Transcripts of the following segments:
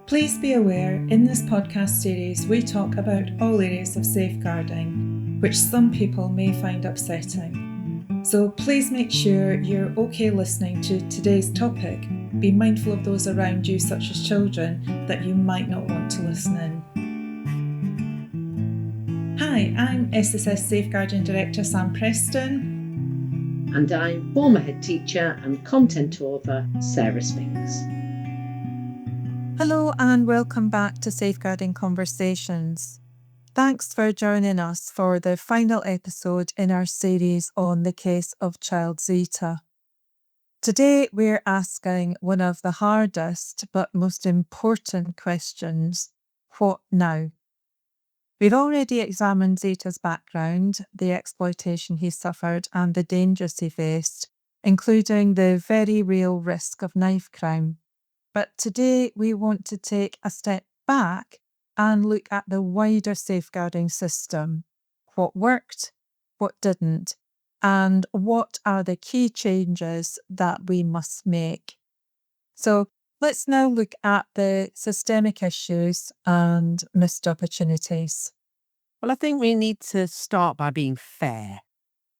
Please be aware, in this podcast series we talk about all areas of safeguarding, which some people may find upsetting. So please make sure you're okay listening to today's topic. Be mindful of those around you, such as children, that you might not want to listen in. Hi, I'm SSS Safeguarding Director Sam Preston. And I'm former head teacher and content author Sarah Spinks. Hello and welcome back to Safeguarding Conversations. Thanks for joining us for the final episode in our series on the case of Child Zeta. Today we're asking one of the hardest but most important questions: what now? We've already examined Zeta's background, the exploitation he suffered and the dangers he faced, including the very real risk of knife crime. But today we want to take a step back and look at the wider safeguarding system. What worked, what didn't, and what are the key changes that we must make. So let's now look at the systemic issues and missed opportunities. Well, I think we need to start by being fair.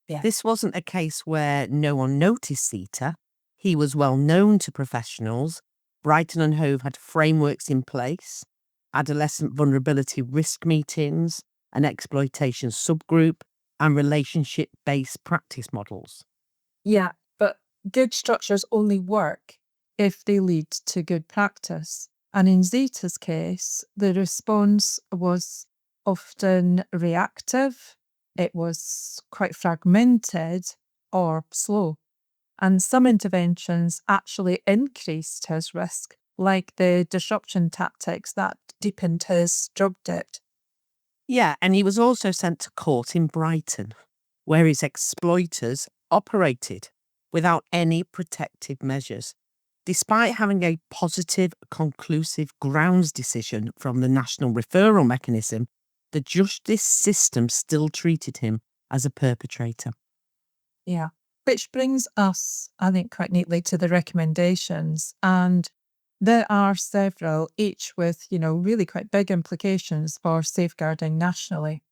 Yeah. This wasn't a case where no one noticed Zeta. He was well known to professionals. Brighton and Hove had frameworks in place, adolescent vulnerability risk meetings, an exploitation subgroup, and relationship-based practice models. Yeah, but good structures only work if they lead to good practice. And in Zeta's case, the response was often reactive, it was quite fragmented or slow. And some interventions actually increased his risk, like the disruption tactics that deepened his drug debt. Yeah, and he was also sent to court in Brighton, where his exploiters operated without any protective measures. Despite having a positive, conclusive grounds decision from the National Referral Mechanism, the justice system still treated him as a perpetrator. Yeah. Which brings us, I think, quite neatly to the recommendations. And there are several, each with, really quite big implications for safeguarding nationally.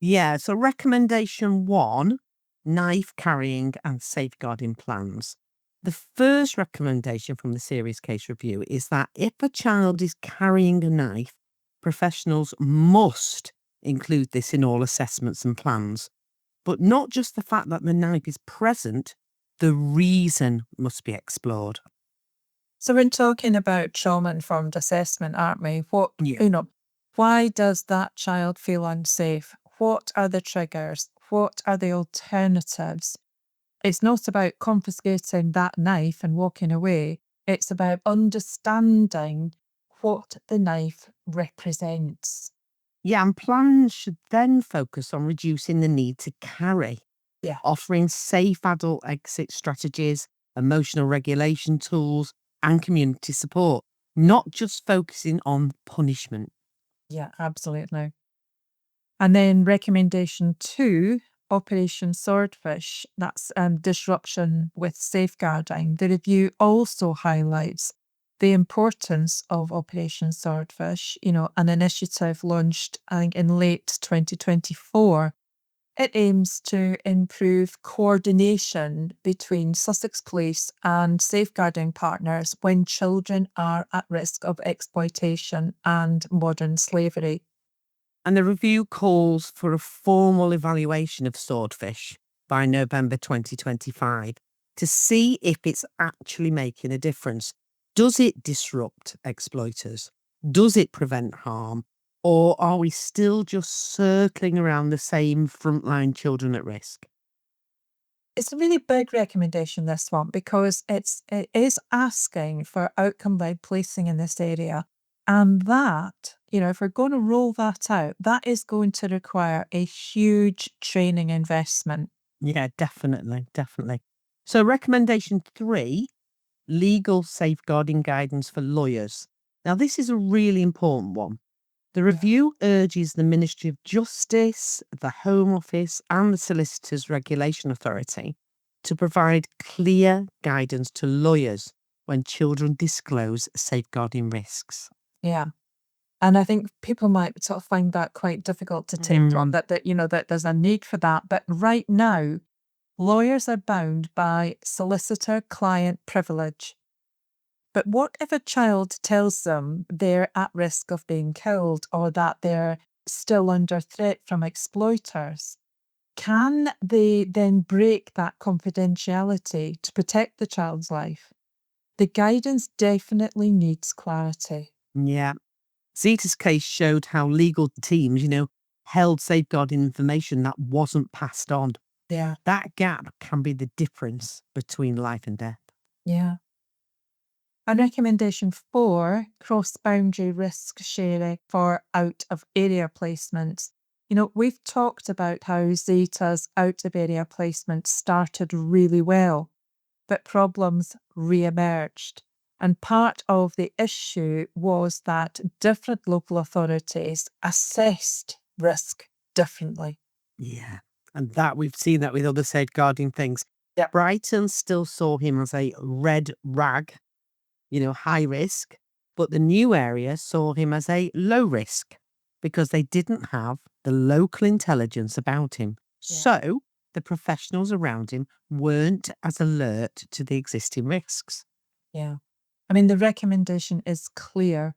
Yeah, so recommendation 1, knife carrying and safeguarding plans. The first recommendation from the series case review is that if a child is carrying a knife, professionals must include this in all assessments and plans. But not just the fact that the knife is present, the reason must be explored. So we're talking about trauma-informed assessment, aren't we? Why does that child feel unsafe? What are the triggers? What are the alternatives? It's not about confiscating that knife and walking away. It's about understanding what the knife represents. Yeah, and plans should then focus on reducing the need to carry. Yeah. Offering safe adult exit strategies, emotional regulation tools, and community support, not just focusing on punishment. Yeah, absolutely. And then recommendation 2, Operation Swordfish, that's disruption with safeguarding. The review also highlights the importance of Operation Swordfish, an initiative launched, I think, in late 2024. It aims to improve coordination between Sussex Police and safeguarding partners when children are at risk of exploitation and modern slavery. And the review calls for a formal evaluation of Swordfish by November 2025 to see if it's actually making a difference. Does it disrupt exploiters? Does it prevent harm? Or are we still just circling around the same frontline children at risk? It's a really big recommendation, this one, because it is asking for outcome-led policing in this area. And that, if we're going to roll that out, that is going to require a huge training investment. Yeah, definitely. So recommendation 3, legal safeguarding guidance for lawyers. Now, this is a really important one. The review urges the Ministry of Justice, the Home Office and the Solicitors Regulation Authority to provide clear guidance to lawyers when children disclose safeguarding risks. Yeah. And I think people might sort of find that quite difficult to take on, that that there's a need for that. But right now, lawyers are bound by solicitor-client privilege. But what if a child tells them they're at risk of being killed or that they're still under threat from exploiters? Can they then break that confidentiality to protect the child's life? The guidance definitely needs clarity. Yeah. Zeta's case showed how legal teams, held safeguarding information that wasn't passed on. Yeah. That gap can be the difference between life and death. Yeah. And recommendation 4, cross-boundary risk sharing for out-of-area placements. We've talked about how Zeta's out-of-area placement started really well, but problems re-emerged. And part of the issue was that different local authorities assessed risk differently. Yeah. And that we've seen that with other safeguarding things. Yeah. Brighton still saw him as a red rag, high risk, but the new area saw him as a low risk because they didn't have the local intelligence about him. Yeah. So the professionals around him weren't as alert to the existing risks. Yeah. I mean, the recommendation is clear.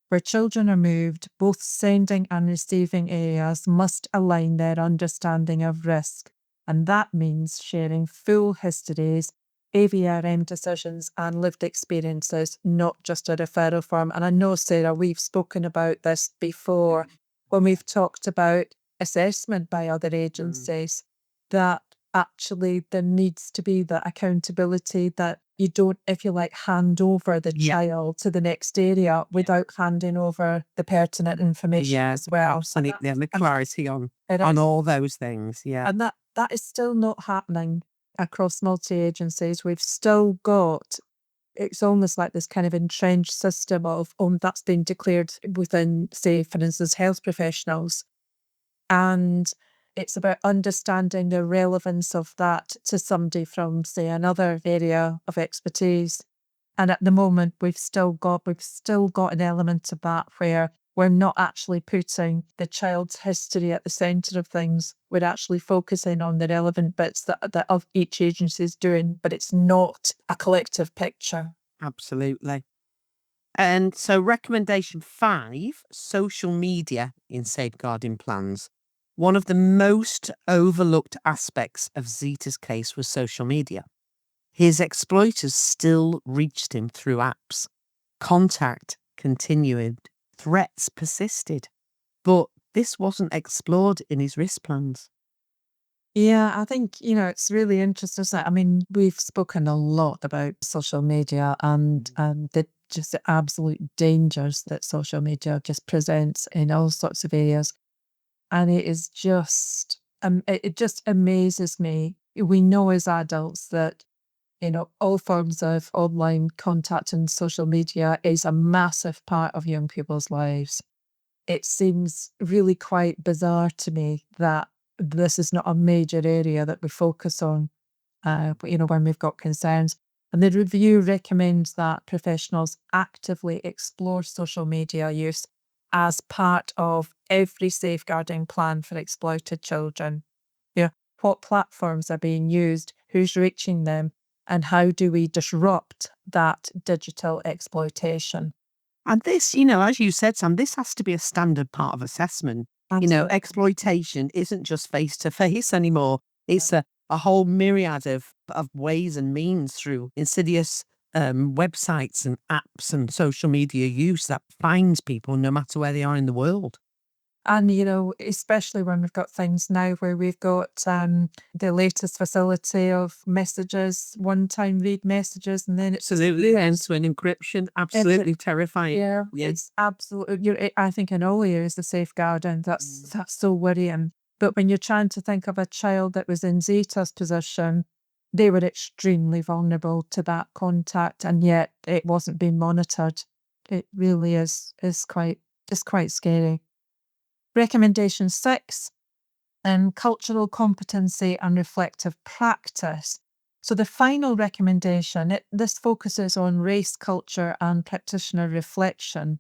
Where children are moved, both sending and receiving areas must align their understanding of risk. And that means sharing full histories, AVRM decisions, and lived experiences, not just a referral form. And I know, Sarah, we've spoken about this before when we've talked about assessment by other agencies, that actually there needs to be that accountability, that you don't, if you like, hand over the child to the next area without handing over the pertinent information as well. And the clarity on all those things. Yeah. And that is still not happening across multi-agencies. We've still got, it's almost like this kind of entrenched system of, that's been declared within, say, for instance, health professionals. And it's about understanding the relevance of that to somebody from, say, another area of expertise. And at the moment, we've still got an element of that where we're not actually putting the child's history at the centre of things. We're actually focusing on the relevant bits that of each agency is doing, but it's not a collective picture. Absolutely. And so recommendation 5, social media in safeguarding plans. One of the most overlooked aspects of Zeta's case was social media. His exploiters still reached him through apps. Contact continued. Threats persisted. But this wasn't explored in his risk plans. Yeah, I think, it's really interesting, isn't it? I mean, we've spoken a lot about social media and the absolute dangers that social media just presents in all sorts of areas. And it is just, it just amazes me. We know as adults that, all forms of online contact and social media is a massive part of young people's lives. It seems really quite bizarre to me that this is not a major area that we focus on, when we've got concerns. And the review recommends that professionals actively explore social media use as part of every safeguarding plan for exploited children. What platforms are being used, who's reaching them, and how do we disrupt that digital exploitation? And this, as you said, Sam, this has to be a standard part of assessment. Absolutely. Exploitation isn't just face-to-face anymore. It's a whole myriad of ways and means through insidious websites and apps and social media use that finds people no matter where they are in the world. And, especially when we've got things now where we've got the latest facility of messages, one-time read messages, and then it's Absolutely. End-to-end encryption, absolutely terrifying. Yeah, it's absolutely, I think in all areas, the safeguarding, that's so worrying. But when you're trying to think of a child that was in Zeta's position, they were extremely vulnerable to that contact, and yet it wasn't being monitored. It really is quite scary. Recommendation 6, cultural competency and reflective practice. So the final recommendation, this focuses on race, culture, and practitioner reflection.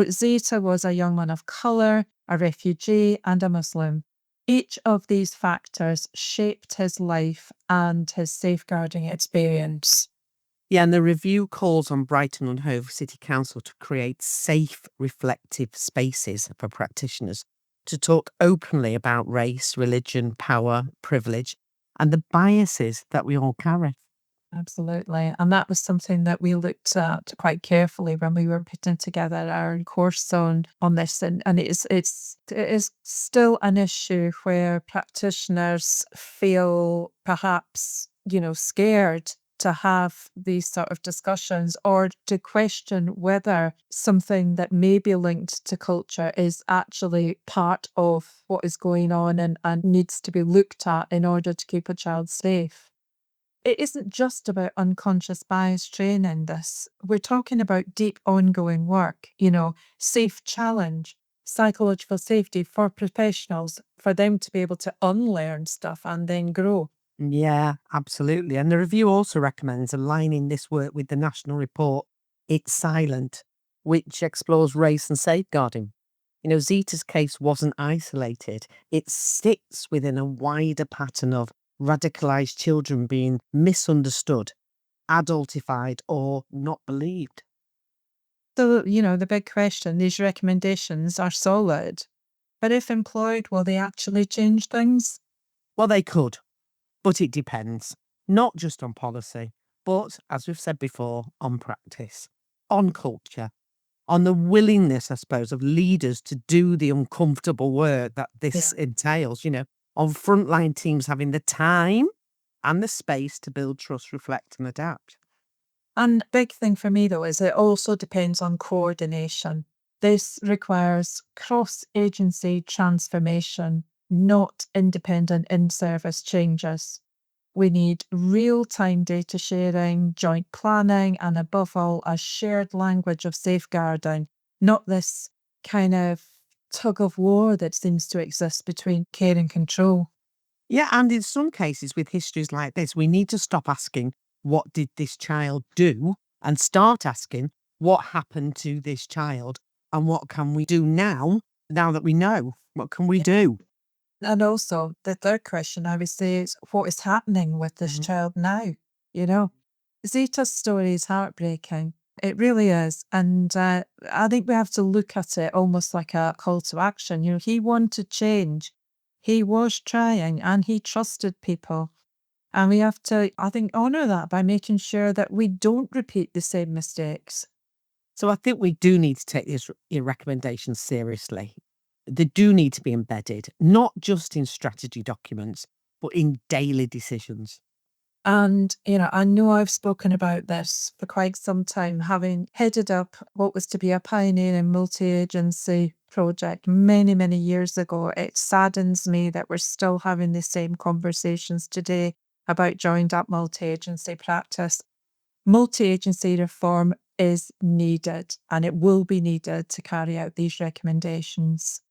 Zeta was a young man of colour, a refugee, and a Muslim. Each of these factors shaped his life and his safeguarding experience. Yeah, and the review calls on Brighton and Hove City Council to create safe, reflective spaces for practitioners to talk openly about race, religion, power, privilege, and the biases that we all carry. Absolutely. And that was something that we looked at quite carefully when we were putting together our course on this. And it is still an issue where practitioners feel perhaps, scared to have these sort of discussions or to question whether something that may be linked to culture is actually part of what is going on and needs to be looked at in order to keep a child safe. It isn't just about unconscious bias training this. We're talking about deep ongoing work, safe challenge, psychological safety for professionals, for them to be able to unlearn stuff and then grow. Yeah, absolutely. And the review also recommends aligning this work with the national report, It's Silent, which explores race and safeguarding. Zeta's case wasn't isolated. It sits within a wider pattern of radicalised children being misunderstood, adultified, or not believed. So, the big question, these recommendations are solid, but if employed, will they actually change things? Well, they could, but it depends. Not just on policy, but, as we've said before, on practice, on culture, on the willingness, I suppose, of leaders to do the uncomfortable work that this entails, on frontline teams having the time and the space to build trust, reflect, and adapt. And big thing for me though is it also depends on coordination. This requires cross-agency transformation, not independent in-service changes. We need real-time data sharing, joint planning, and above all, a shared language of safeguarding, not this kind of tug of war that seems to exist between care and control. Yeah, and in some cases with histories like this, we need to stop asking, what did this child do? And start asking, what happened to this child? And what can we do now that we know? What can we do? And also, the third question I would say is what is happening with this child now? Zeta's story is heartbreaking. It really is. And I think we have to look at it almost like a call to action. He wanted change. He was trying and he trusted people. And we have to, I think, honour that by making sure that we don't repeat the same mistakes. So I think we do need to take these recommendations seriously. They do need to be embedded, not just in strategy documents, but in daily decisions. And, I know I've spoken about this for quite some time, having headed up what was to be a pioneering multi-agency project many, many years ago. It saddens me that we're still having the same conversations today about joined up multi-agency practice. Multi-agency reform is needed and it will be needed to carry out these recommendations.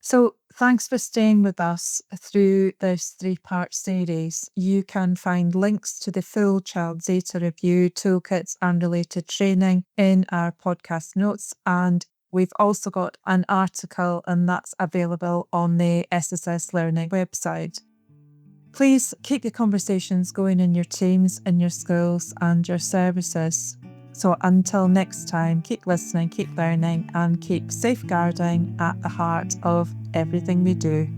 So thanks for staying with us through this 3-part series. You can find links to the full Child Zeta review, toolkits and related training in our podcast notes. And we've also got an article and that's available on the SSS Learning website. Please keep the conversations going in your teams, in your schools and your services. So until next time, keep listening, keep learning, and keep safeguarding at the heart of everything we do.